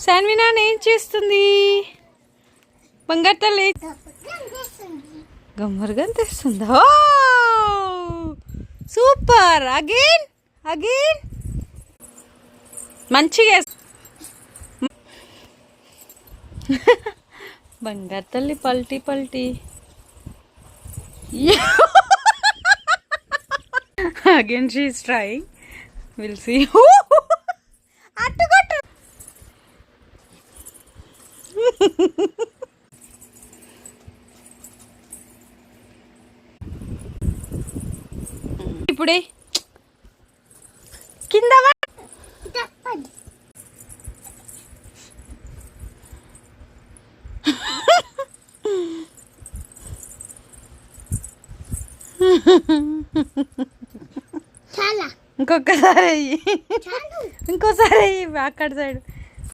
సాన్వినా ఏం చేస్తుంది? బంగారు తల్లి గమ్మరుగా తెస్తుందా? సూపర్. అగైన్ అగైన్ మంచిగా బంగారు తల్లి పల్టీ పల్టీ. Again she is trying. Will see. అట్టుకొట్టు. ఇప్పుడే కింద ఇంకొకసారి ఇంకోసారి అక్కడ సైడ్